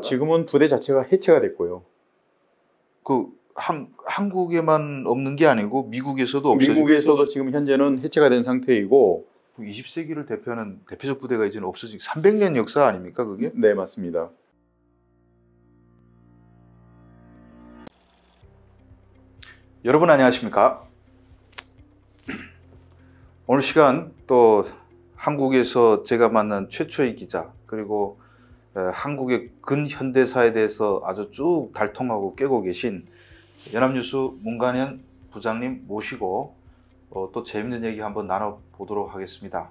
지금은 부대 자체가 해체가 됐고요. 한국에만 없는 게 아니고 미국에서도 없어지고 미국에서도 지금 현재는 해체가 된 상태이고 20세기를 대표하는 대표적 부대가 이제는 없어지고 300년 역사 아닙니까 그게? 네, 맞습니다. 여러분 안녕하십니까? 오늘 시간 또 한국에서 제가 만난 최초의 기자 그리고 한국의 근현대사에 대해서 아주 쭉 달통하고 깨고 계신 연합뉴스 문관현 부장님 모시고 또 재밌는 얘기 한번 나눠보도록 하겠습니다.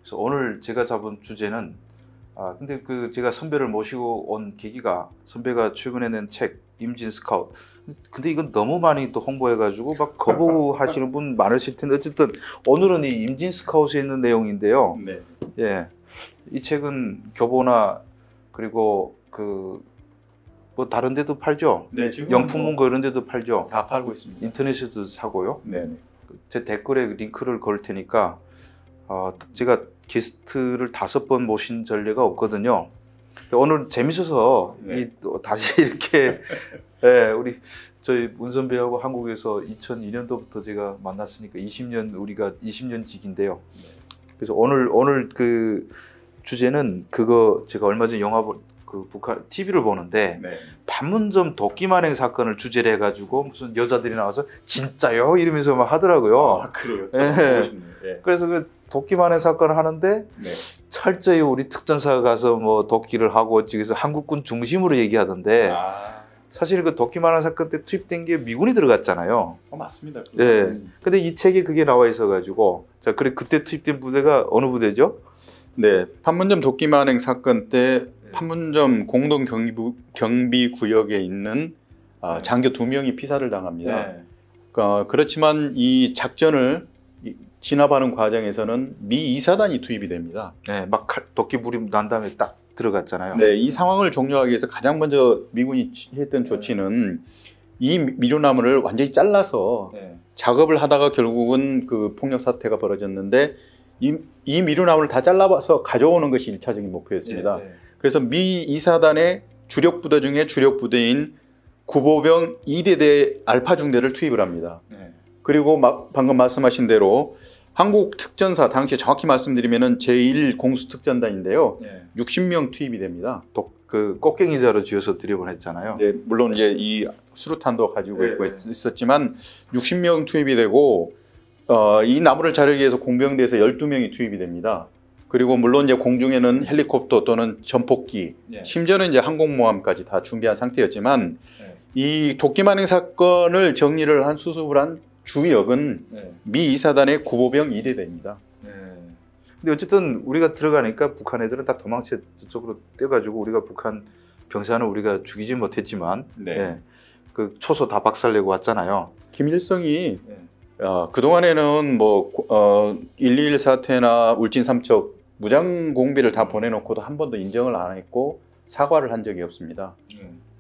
그래서 오늘 제가 잡은 주제는 근데 제가 선배를 모시고 온 계기가 선배가 최근에 낸 책 임진 스카웃. 근데 이건 너무 많이 또 홍보해가지고 막 거부하시는 분 많으실 텐데 어쨌든 오늘은 이 임진 스카웃에 있는 내용인데요. 네. 예, 이 책은 교보나 그리고 뭐 다른 데도 팔죠. 네, 지금 영풍문고 이런 데도 팔죠. 다 팔고 있습니다. 인터넷에도 사고요. 네. 제 댓글에 링크를 걸 테니까 제가 게스트를 5번 모신 전례가 없거든요. 오늘 재밌어서 네. 다시 이렇게 우리 저희 문 선배하고 한국에서 2002년도부터 제가 만났으니까 20년 우리가 20년 지기인데요. 그래서 오늘 그 주제는 제가 얼마 전에 영화 북한 TV를 보는데 판문점 도끼만행 사건을 주제로 해가지고 무슨 여자들이 나와서 진짜요? 이러면서 막 하더라고요. 그래요? 네. 그래서 그 도끼만행 사건을 하는데 철저히 우리 특전사가 가서 뭐 도끼를 하고 어찌해서 한국군 중심으로 얘기하던데 사실 그 도끼만행 사건 때 투입된 게 미군이 들어갔잖아요. 맞습니다. 네. 근데 이 책에 그게 나와 있어가지고 그때 투입된 부대가 어느 부대죠? 네, 판문점 도끼만행 사건 때 판문점 공동 경비 구역에 있는 장교 2명이 피살을 당합니다. 그렇지만 이 작전을 진압하는 과정에서는 미 2사단이 투입이 됩니다. 네, 막 도끼불이 난 다음에 딱 들어갔잖아요. 네, 이 상황을 종료하기 위해서 가장 먼저 미군이 했던 조치는 이 미루나무를 완전히 잘라서 작업을 하다가 결국은 그 폭력 사태가 벌어졌는데 이 미루나무를 다 잘라서 가져오는 것이 1차적인 목표였습니다. 그래서 미 2사단의 주력 부대 중에 주력 부대인 구보병 2대대 알파 중대를 투입을 합니다. 그리고 방금 말씀하신 대로 한국 특전사 당시 정확히 말씀드리면은 제1공수특전단인데요. 60명 투입이 됩니다. 꽃갱이자로 지어서 들여보냈잖아요. 네, 물론 이제 이 수류탄도 가지고 있었지만 60명 투입이 되고 이 나무를 자르기 위해서 공병대에서 12명이 투입이 됩니다. 그리고 물론 이제 공중에는 헬리콥터 또는 전폭기, 심지어는 이제 항공모함까지 다 준비한 상태였지만 이 도끼만행 사건을 정리를 한 수습을 한 주역은 미 2사단의 구보병 2대대입니다. 근데 어쨌든 우리가 들어가니까 북한 애들은 다 도망쳐 저쪽으로 뛰어가지고 우리가 북한 병사는 우리가 죽이지 못했지만 그 초소 다 박살내고 왔잖아요. 김일성이 그동안에는 뭐 1.21 사태나 울진 삼척 무장 공비를 다 보내놓고도 한 번도 인정을 안 했고 사과를 한 적이 없습니다.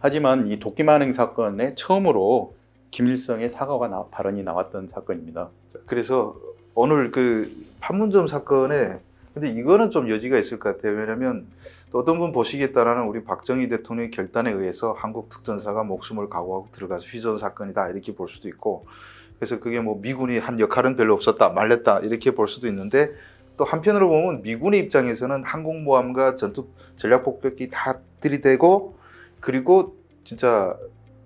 하지만 이 도끼만행 사건에 처음으로 김일성의 사과가 발언이 나왔던 사건입니다. 그래서 오늘 그 판문점 사건에 근데 이거는 좀 여지가 있을 것 같아요. 왜냐하면 또 어떤 분 보시기에 따라는 우리 박정희 대통령의 결단에 의해서 한국 특전사가 목숨을 각오하고 들어가서 휘전 사건이다 이렇게 볼 수도 있고 그래서 그게 뭐 미군이 한 역할은 별로 없었다 말렸다 이렇게 볼 수도 있는데 또 한편으로 보면 미군의 입장에서는 항공모함과 전략폭격기 다 들이대고 그리고 진짜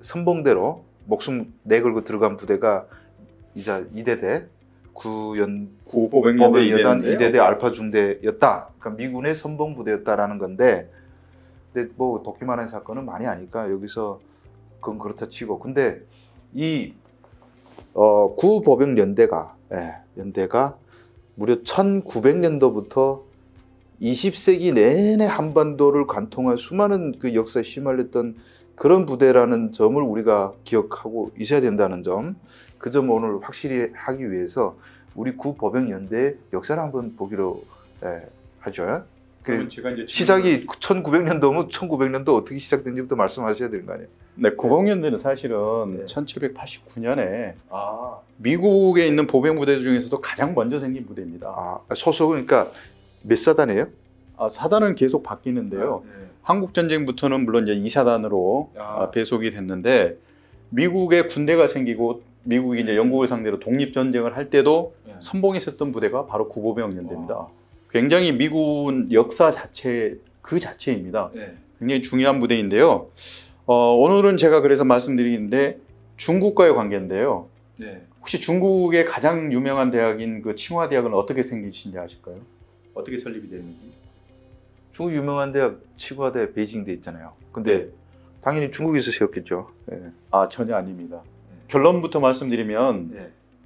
선봉대로 목숨 내걸고 들어간 부대가 이제 2대대 구보병여단 2대대 알파 중대였다. 그러니까 미군의 선봉 부대였다라는 건데 근데 뭐 도끼만행 사건은 많이 아니까 여기서 그건 그렇다 치고 근데 이 구보병연대가 연대가 무려 1900년도부터 20세기 내내 한반도를 관통한 수많은 그 역사에 휘말렸던 그런 부대라는 점을 우리가 기억하고 있어야 된다는 점, 그 점을 오늘 확실히 하기 위해서 우리 구보병연대의 역사를 한번 보기로 하죠. 제가 이제 시작이 1900년도면 1900년도 어떻게 시작된지부터 말씀하셔야 되는 거 아니에요? 네, 구보병연대는 사실은 1789년에 미국에 있는 보병부대 중에서도 가장 먼저 생긴 부대입니다. 소속은 그러니까 몇 사단이에요? 사단은 계속 바뀌는데요. 한국 전쟁부터는 물론 이제 2사단으로 배속이 됐는데 미국의 군대가 생기고 미국이 이제 영국을 상대로 독립 전쟁을 할 때도 선봉했었던 부대가 바로 구보병연대입니다. 굉장히 미군 역사 자체 그 자체입니다. 굉장히 중요한 부대인데요. 오늘은 제가 그래서 말씀드리는데 중국과의 관계인데요. 혹시 중국의 가장 유명한 대학인 그 칭화대학은 어떻게 생기신지 아실까요? 어떻게 설립이 되는지? 중국 유명한 대학 칭화대, 베이징대 있잖아요. 근데 당연히 중국에서 세웠겠죠. 전혀 아닙니다. 결론부터 말씀드리면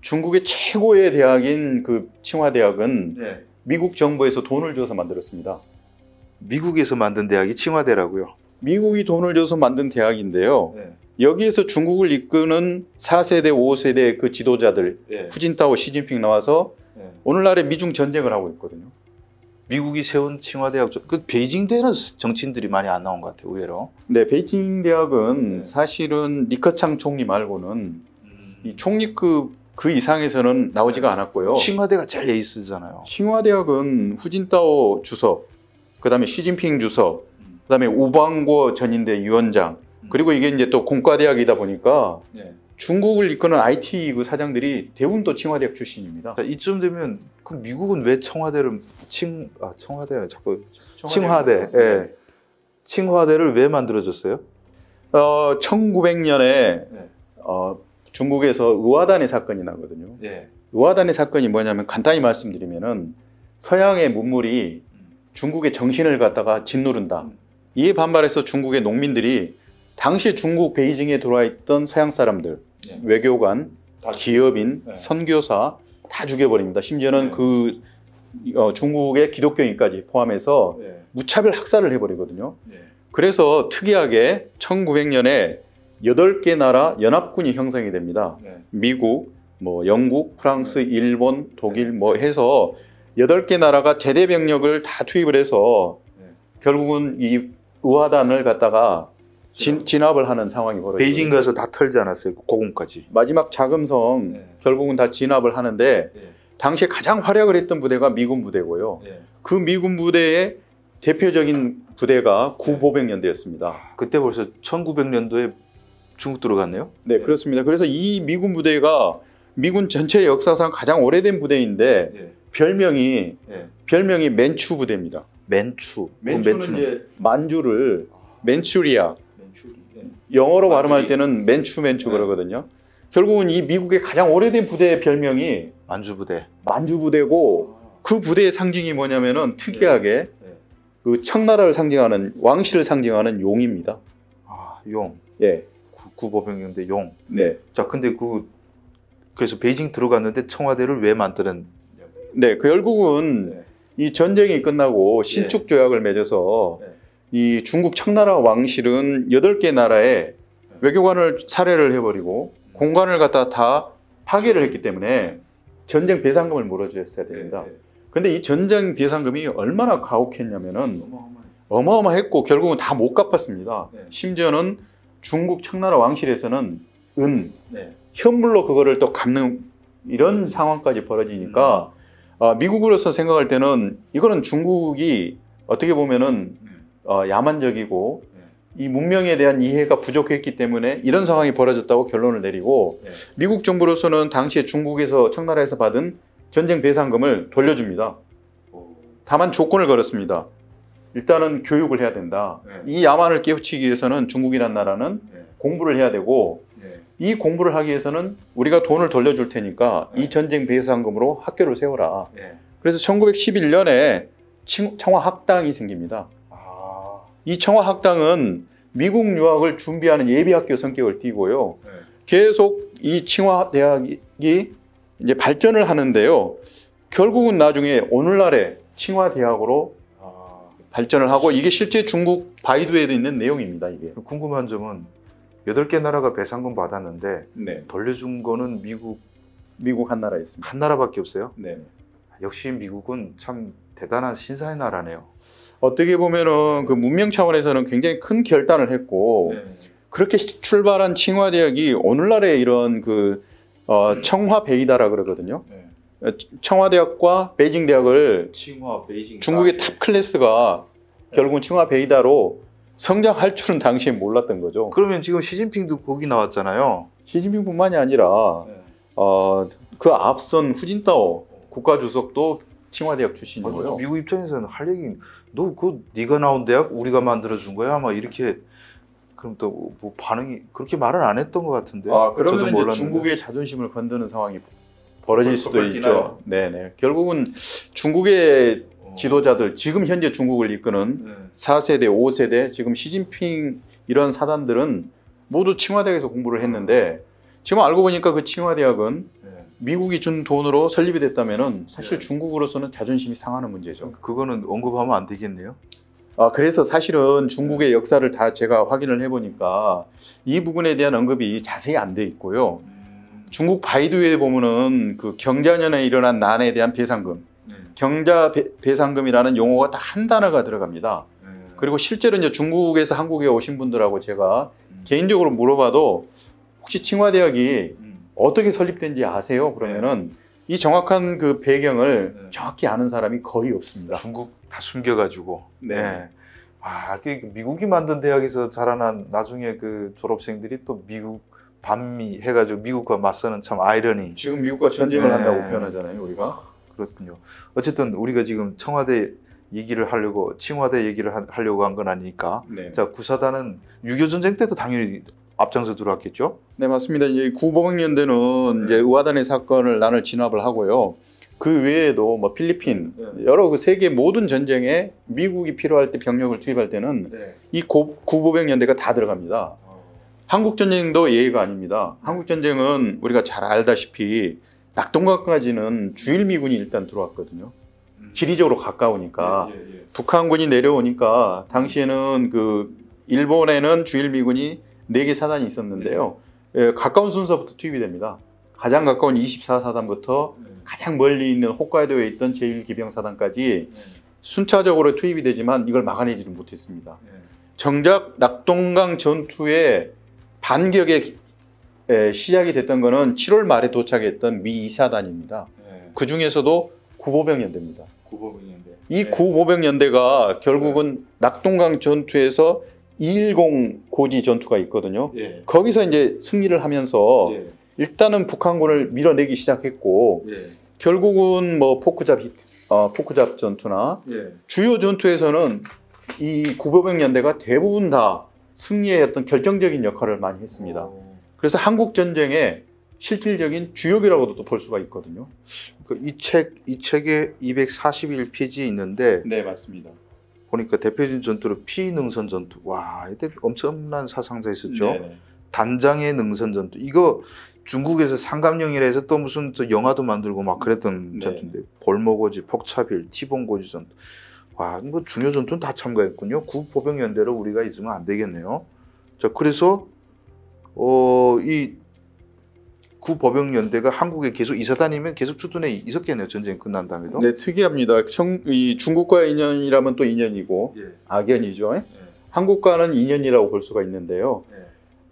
중국의 최고의 대학인 그 칭화대학은 미국 정부에서 돈을 줘서 만들었습니다. 미국에서 만든 대학이 칭화대라고요? 미국이 돈을 줘서 만든 대학인데요. 여기에서 중국을 이끄는 4세대, 5세대 그 지도자들, 후진타오, 시진핑 나와서 오늘날의 미중 전쟁을 하고 있거든요. 미국이 세운 칭화대학, 그 베이징대는 정치인들이 많이 안 나온 것 같아요, 의외로. 네, 베이징 대학은 사실은 리커창 총리 말고는 이 총리급 그 이상에서는 나오지가 않았고요. 칭화대가 제일 에이스잖아요. 칭화대학은 후진타오 주석, 그다음에 시진핑 주석, 그다음에 우방고 전인대 위원장, 그리고 이게 이제 또 공과대학이다 보니까 중국을 이끄는 IT 그 사장들이 대부분 또 칭화대학 출신입니다. 자, 이쯤 되면 그 미국은 왜 청와대를 청와대는 자꾸 칭화대, 칭화대를 왜 만들어졌어요? 1900년에 중국에서 의화단의 사건이 나거든요. 의화단의 사건이 뭐냐면 간단히 말씀드리면은 서양의 문물이 중국의 정신을 갖다가 짓누른다. 이에 반발해서 중국의 농민들이 당시 중국 베이징에 들어와 있던 서양 사람들, 외교관, 기업인, 선교사 다 죽여버립니다. 심지어는 그 중국의 기독교인까지 포함해서 무차별 학살을 해버리거든요. 그래서 특이하게 1900년에 8개 나라 연합군이 형성이 됩니다. 미국, 뭐 영국, 프랑스, 일본, 독일 뭐 해서 8개 나라가 대대병력을 다 투입을 해서 결국은 이 의화단을 갖다가 진압을 하는 상황이 벌어져요. 베이징 가서 다 털지 않았어요? 고궁까지. 마지막 자금성 결국은 다 진압을 하는데 당시에 가장 활약을 했던 부대가 미군 부대고요. 그 미군 부대의 대표적인 부대가 구보병연대였습니다. 그때 벌써 1900년도에 중국 들어갔네요? 네, 그렇습니다. 그래서 이 미군 부대가 미군 전체 역사상 가장 오래된 부대인데 별명이 맨추 부대입니다. 맨추는 이제 만주를 맨추리아, 영어로 발음할 때는 맨추 그러거든요. 결국은 이 미국의 가장 오래된 부대의 별명이 만주 부대고 그 부대의 상징이 뭐냐면은 특이하게 그 청나라를 상징하는 왕실을 상징하는 용입니다. 용. 구보병연대 용. 자, 근데 그래서 베이징 들어갔는데 청와대를 왜 만드는? 결국은 이 전쟁이 끝나고 신축 조약을 맺어서 이 중국 청나라 왕실은 8개 나라에 외교관을 살해를 해버리고 공관을 갖다 다 파괴를 했기 때문에 전쟁 배상금을 물어주셨어야 됩니다. 근데 이 전쟁 배상금이 얼마나 가혹했냐면은 어마어마했고 결국은 다 못 갚았습니다. 심지어는 중국 청나라 왕실에서는 현물로 그거를 또 갚는 이런 상황까지 벌어지니까 미국으로서 생각할 때는 이거는 중국이 어떻게 보면은 야만적이고 이 문명에 대한 이해가 부족했기 때문에 이런 상황이 벌어졌다고 결론을 내리고 미국 정부로서는 당시에 중국에서 청나라에서 받은 전쟁 배상금을 돌려줍니다. 다만 조건을 걸었습니다. 일단은 교육을 해야 된다. 이 야만을 깨우치기 위해서는 중국이란 나라는 공부를 해야 되고 이 공부를 하기 위해서는 우리가 돈을 돌려줄 테니까 이 전쟁 배상금으로 학교를 세워라. 그래서 1911년에 청화학당이 생깁니다. 이 청화학당은 미국 유학을 준비하는 예비학교 성격을 띠고요. 계속 이 칭화대학이 이제 발전을 하는데요. 결국은 나중에 오늘날의 칭화대학으로 발전을 하고 이게 실제 중국 바이두에도 있는 내용입니다. 이게. 궁금한 점은 8개 나라가 배상금 받았는데 돌려준 거는 미국 한 나라였습니다. 한 나라밖에 없어요? 역시 미국은 참 대단한 신사의 나라네요. 어떻게 보면은 그 문명 차원에서는 굉장히 큰 결단을 했고 그렇게 출발한 칭화대학이 오늘날의 이런 그 청화베이다라 그러거든요. 청화대학과 베이징대학을 중국의 탑 클래스가 결국은 칭화베이다로 성장할 줄은 당시에 몰랐던 거죠. 그러면 지금 시진핑도 거기 나왔잖아요. 시진핑뿐만이 아니라 그 앞선 후진타오 국가주석도 칭화대학 출신이고요. 미국 입장에서는 할 얘기, 너 네가 나온 대학 우리가 만들어준 거야? 막 이렇게. 그럼 또 뭐 반응이 그렇게 말을 안 했던 것 같은데. 그러면 이제 중국의 자존심을 건드는 상황이 벌어질 수도 있죠. 네네. 결국은 중국의 지도자들, 지금 현재 중국을 이끄는 4세대, 5세대, 지금 시진핑 이런 사단들은 모두 칭화대학에서 공부를 했는데 지금 알고 보니까 그 칭화대학은 미국이 준 돈으로 설립이 됐다면은 사실 중국으로서는 자존심이 상하는 문제죠. 그거는 언급하면 안 되겠네요. 그래서 사실은 중국의 역사를 다 제가 확인을 해보니까 이 부분에 대한 언급이 자세히 안 돼 있고요. 중국 바이두에 보면은 그 경자년에 일어난 난에 대한 배상금, 경자 배상금이라는 용어가 다 한 단어가 들어갑니다. 그리고 실제로 이제 중국에서 한국에 오신 분들하고 제가 개인적으로 물어봐도 혹시 칭화대학이 어떻게 설립된지 아세요? 그러면은 이 정확한 그 배경을 정확히 아는 사람이 거의 없습니다. 중국 다 숨겨가지고. 미국이 만든 대학에서 자라난 나중에 그 졸업생들이 또 미국 반미 해가지고 미국과 맞서는 참 아이러니. 지금 미국과 전쟁을 한다고 표현하잖아요, 우리가. 그렇군요. 어쨌든 우리가 지금 청와대 얘기를 하려고, 칭화대 얘기를 하려고 한 건 아니니까. 자, 구사단은 6.25 전쟁 때도 당연히 앞장서 들어왔겠죠? 네, 맞습니다. 이제 구보백년대는 이제 의화단의 사건을 난을 진압을 하고요. 그 외에도 뭐 필리핀 여러 그 세계 모든 전쟁에 미국이 필요할 때 병력을 투입할 때는 이 구보백년대가 다 들어갑니다. 한국 전쟁도 예의가 아닙니다. 한국 전쟁은 우리가 잘 알다시피 낙동강까지는 주일미군이 일단 들어왔거든요. 지리적으로 가까우니까 북한군이 내려오니까 당시에는 그 일본에는 주일미군이 4개 사단이 있었는데요. 가까운 순서부터 투입이 됩니다. 가장 가까운 24사단부터 가장 멀리 있는 홋카이도에 있던 제1기병사단까지 순차적으로 투입이 되지만 이걸 막아내지는 못했습니다. 정작 낙동강 전투의 반격의 시작이 됐던 것은 7월 말에 도착했던 미 2사단입니다. 그 중에서도 구보백연대입니다. 이 구보백연대가 결국은 낙동강 전투에서 210 고지 전투가 있거든요. 거기서 이제 승리를 하면서 일단은 북한군을 밀어내기 시작했고 결국은 뭐 포크잡 전투나 주요 전투에서는 이 구보백연대가 대부분 다 승리의 어떤 결정적인 역할을 많이 했습니다. 그래서 한국 전쟁의 실질적인 주역이라고도 볼 수가 있거든요. 이 책에 241페이지 있는데, 네, 맞습니다. 보니까 대표적인 전투로 피능선 전투. 와, 이때 엄청난 사상자 있었죠. 네네. 단장의 능선 전투. 이거 중국에서 상감령이라 해서 또 무슨 또 영화도 만들고 막 그랬던 전투인데, 볼모고지, 폭차빌, 티봉고지 전투. 와, 뭐 중요 전투는 다 참가했군요. 구보백연대로 우리가 있으면 안 되겠네요. 자, 그래서 이 구보백연대가 한국에 계속 이사단이면 계속 주둔해 있었겠네요. 전쟁 끝난 다음에도. 네, 특이합니다. 이 중국과의 인연이라면 또 인연이고 악연이죠. 한국과는 인연이라고 볼 수가 있는데요.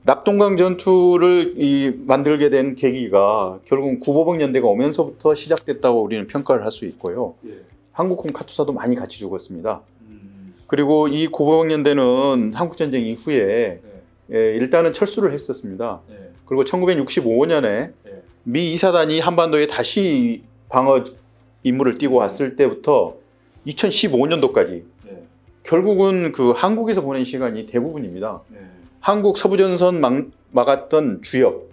낙동강 전투를 만들게 된 계기가 결국은 구보백연대가 오면서부터 시작됐다고 우리는 평가를 할 수 있고요. 한국군 카투사도 많이 같이 죽었습니다. 그리고 이 구보백연대는 한국전쟁 이후에 일단은 철수를 했었습니다. 그리고 1965년에 미 2사단이 한반도에 다시 방어 임무를 띄고 왔을 때부터 2015년도까지 결국은 그 한국에서 보낸 시간이 대부분입니다. 한국 서부전선 막았던 주역,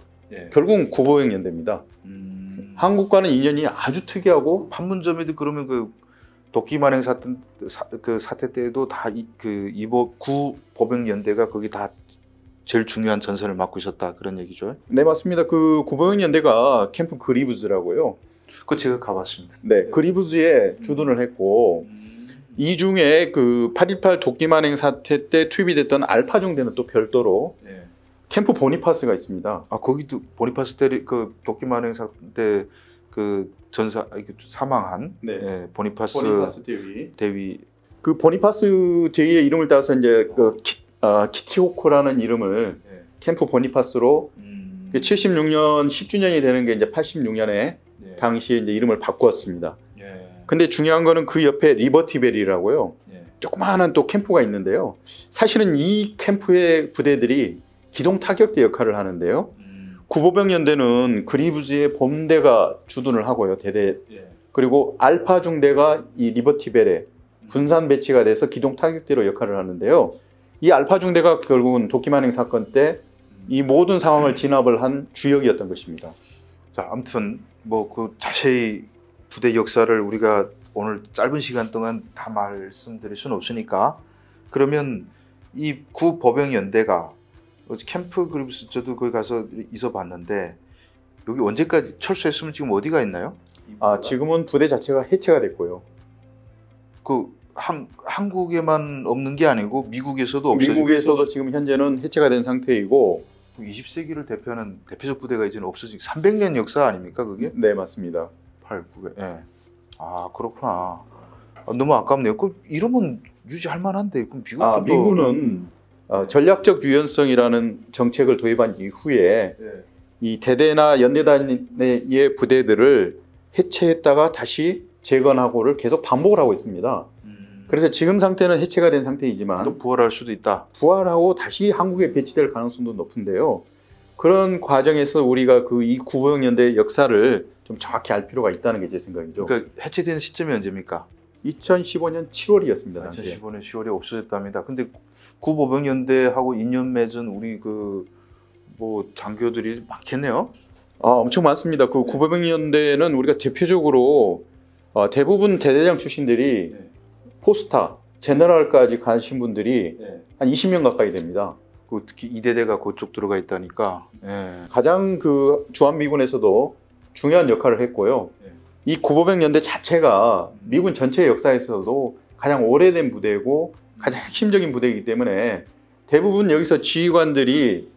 결국은 구보백연대입니다. 한국과는 인연이 아주 특이하고, 판문점에도 그러면 그 도끼만행 사태 때도 다 구보백연대가 거기 다 제일 중요한 전선을 맡고 있었다, 그런 얘기죠? 네, 맞습니다. 그 구보백연대가 캠프 그리브즈라고요. 그거 제가 가봤습니다. 네, 그리브즈에 주둔을 했고, 이 중에 그 8.18 도끼만행 사태 때 투입이 됐던 알파 중대는 또 별도로 캠프 보니파스가 있습니다. 아, 거기도 보니파스 때 그 도끼만행 사태 그 전사 사망한 보니파스 대위. 그 보니파스 대위의 이름을 따서 이제 그 키티호코라는 이름을 캠프 보니파스로 76년 10주년이 되는 게 이제 86년에 당시에 이제 이름을 바꾸었습니다. 근데 중요한 거는 그 옆에 리버티벨이라고요. 조그마한 또 캠프가 있는데요. 사실은 이 캠프의 부대들이 기동 타격대 역할을 하는데요. 구보병 연대는 그리브즈의 본대가 주둔을 하고요. 대대. 그리고 알파 중대가 이 리버티벨에 분산 배치가 돼서 기동 타격대로 역할을 하는데요. 이 알파 중대가 결국은 도끼만행 사건 때 이 모든 상황을 진압을 한 주역이었던 것입니다. 자, 아무튼 뭐 그 자세히 부대 역사를 우리가 오늘 짧은 시간 동안 다 말씀드릴 수는 없으니까, 그러면 이 구보병연대가 캠프 그리브스 저도 거기 가서 있어봤는데 여기 언제까지 철수했으면 지금 어디가 있나요? 지금은 부대 자체가 해체가 됐고요. 한국에만 없는 게 아니고 미국에서도 없어지고, 미국에서도 지금 현재는 해체가 된 상태이고, 20세기를 대표하는 대표적 부대가 이제는 없어지고 300년 역사 아닙니까 그게? 네, 맞습니다. 8, 900. 예. 아, 그렇구나. 너무 아깝네요. 이러면 유지할 만한데. 그럼 미군은 전략적 유연성이라는 정책을 도입한 이후에 이 대대나 연대단의 부대들을 해체했다가 다시 재건하고를 계속 반복을 하고 있습니다. 그래서 지금 상태는 해체가 된 상태이지만 또 부활할 수도 있다. 부활하고 다시 한국에 배치될 가능성도 높은데요. 그런 과정에서 우리가 이 구보병연대 역사를 좀 정확히 알 필요가 있다는 게 제 생각이죠. 그러니까 해체된 시점이 언제입니까? 2015년 7월이었습니다. 2015년 10월에 없어졌답니다. 근데 구보병연대하고 인연 맺은 우리 장교들이 많겠네요. 엄청 많습니다. 구보병연대는 우리가 대표적으로 대부분 대대장 출신들이 포스타, 제너럴까지 가신 분들이 한 20명 가까이 됩니다. 특히 이대대가 그쪽 들어가 있다니까. 가장 주한미군에서도 중요한 역할을 했고요. 이 구보병연대 자체가 미군 전체 역사에서도 가장 오래된 부대고 가장 핵심적인 부대이기 때문에 대부분 여기서 지휘관들이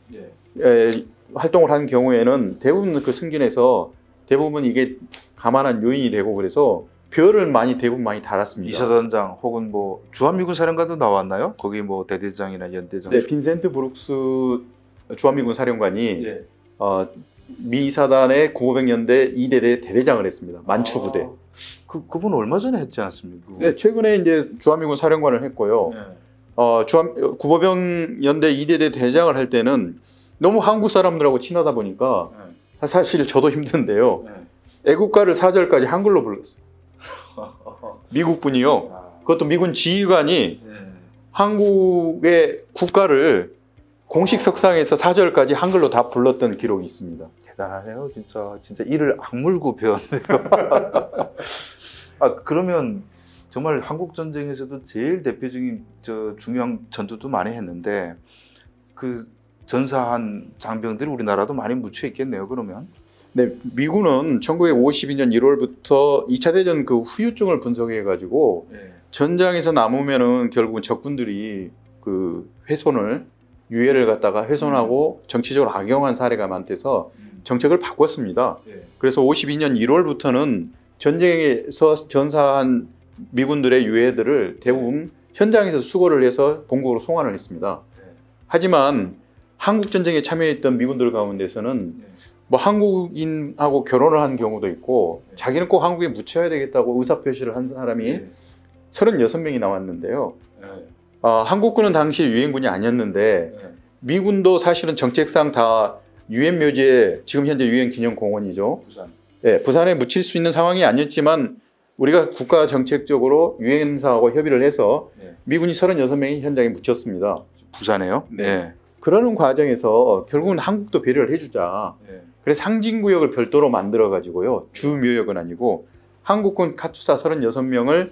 활동을 하는 경우에는 대부분 승진에서 대부분 이게 가만한 요인이 되고, 그래서 별을 대부분 많이 달았습니다. 이사단장 혹은 주한미군 사령관도 나왔나요? 거기 대대장이나 연대장. 네, 빈센트 브룩스 주한미군 사령관이 미 이사단의 구보병연대 2대대 대대장을 했습니다. 만추 부대. 그분 얼마 전에 했지 않았습니까? 네, 최근에 이제 주한미군 사령관을 했고요. 구보병연대 2대대 대장을 할 때는 너무 한국 사람들하고 친하다 보니까 사실 저도 힘든데요. 애국가를 4절까지 한글로 불렀어요. 미국 분이요. 그것도 미군 지휘관이 한국의 국가를 공식 석상에서 4절까지 한글로 다 불렀던 기록이 있습니다. 대단하네요. 진짜 이를 악물고 배웠네요. 그러면 정말 한국 전쟁에서도 제일 대표적인 중요한 전투도 많이 했는데 전사한 장병들이 우리나라도 많이 묻혀 있겠네요. 그러면. 네, 미군은 1952년 1월부터 2차 대전 후유증을 분석해가지고 전장에서 남으면은 결국은 적군들이 유해를 갖다가 훼손하고 정치적으로 악용한 사례가 많대서 정책을 바꿨습니다. 그래서 52년 1월부터는 전쟁에서 전사한 미군들의 유해들을 대부분 현장에서 수거를 해서 본국으로 송환을 했습니다. 하지만 한국 전쟁에 참여했던 미군들 가운데서는 한국인하고 결혼을 한 경우도 있고 자기는 꼭 한국에 묻혀야 되겠다고 의사표시를 한 사람이 36명이 나왔는데요. 한국군은 당시 유엔군이 아니었는데 미군도 사실은 정책상 다 유엔 묘지에, 지금 현재 유엔 기념공원이죠. 부산에 묻힐 수 있는 상황이 아니었지만 우리가 국가 정책적으로 유엔사하고 협의를 해서 미군이 36명이 현장에 묻혔습니다. 부산에요? 네. 그러는 과정에서 결국은 한국도 배려를 해주자. 그래서 상징구역을 별도로 만들어가지고요. 주묘역은 아니고 한국군 카투사 36명을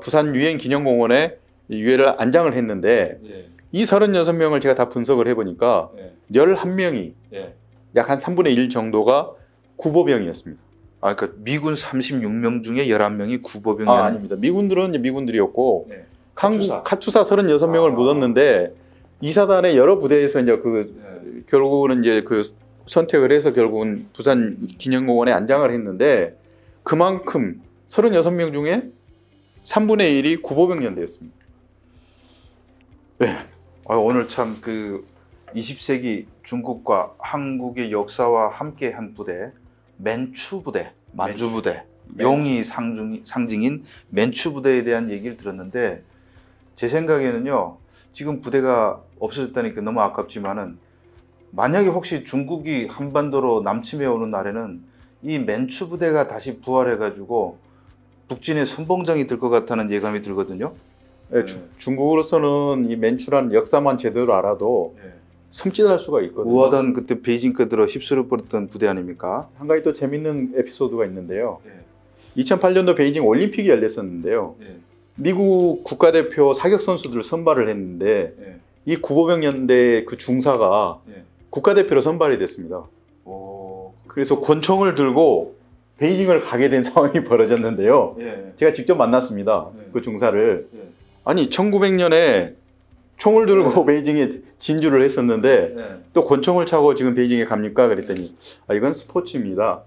부산 유엔 기념공원에 유해를 안장을 했는데 이 36명을 제가 다 분석을 해보니까 11명이 약 한 3분의 1 정도가 구보병이었습니다. 그러니까 미군 36명 중에 11명이 구보병이 아닙니다. 미군들은 이제 미군들이었고 한국 카투사 36명을 묻었는데 이사단의 여러 부대에서 이제 결국은 이제 선택을 해서 결국은 부산 기념공원에 안장을 했는데 그만큼 36명 중에 3분의 1이 구보병연대였습니다. 네. 오늘 참 20세기 중국과 한국의 역사와 함께한 부대, 맨추 부대, 만주 부대, 용이 상징인 맨추 부대에 대한 얘기를 들었는데 제 생각에는요, 지금 부대가 없어졌다니까 너무 아깝지만은 만약에 혹시 중국이 한반도로 남침해 오는 날에는 이 맨추 부대가 다시 부활해가지고 북진의 선봉장이 될 것 같다는 예감이 들거든요. 네, 중국으로서는 이 맨추라는 역사만 제대로 알아도 섬찟할 수가 있거든요. 우하단 그때 베이징 들어 휩쓸어 버렸던 부대 아닙니까? 한 가지 또 재밌는 에피소드가 있는데요. 2008년도 베이징 올림픽이 열렸었는데요. 미국 국가대표 사격 선수들 선발을 했는데 이 국어병연대 그 중사가 국가대표로 선발이 됐습니다. 그래서 권총을 들고 베이징을 가게 된 상황이 벌어졌는데요. 제가 직접 만났습니다. 그 중사를. 아니 1900년에 총을 들고 베이징에 진주를 했었는데 또 권총을 차고 지금 베이징에 갑니까? 그랬더니 이건 스포츠입니다.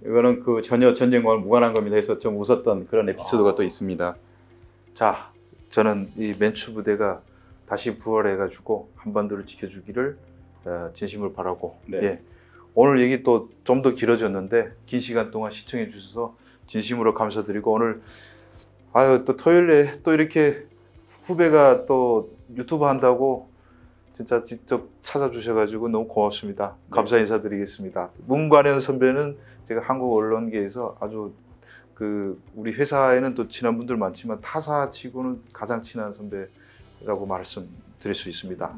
이거는 그 전혀 전쟁과 무관한 겁니다 해서 좀 웃었던 그런 에피소드가 또 있습니다. 자, 저는 이 맨추 부대가 다시 부활해가지고 한반도를 지켜주기를 진심으로 바라고 오늘 얘기 또 좀 더 길어졌는데 긴 시간 동안 시청해 주셔서 진심으로 감사드리고 오늘 또 토요일에 또 이렇게 후배가 또 유튜브 한다고 진짜 직접 찾아주셔가지고 너무 고맙습니다. 감사 인사드리겠습니다. 문관현 선배는 제가 한국 언론계에서 아주 우리 회사에는 또 친한 분들 많지만 타사치고는 가장 친한 선배라고 말씀드릴 수 있습니다.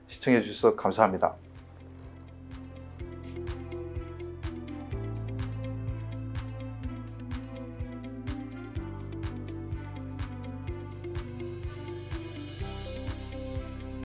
시청해 주셔서 감사합니다.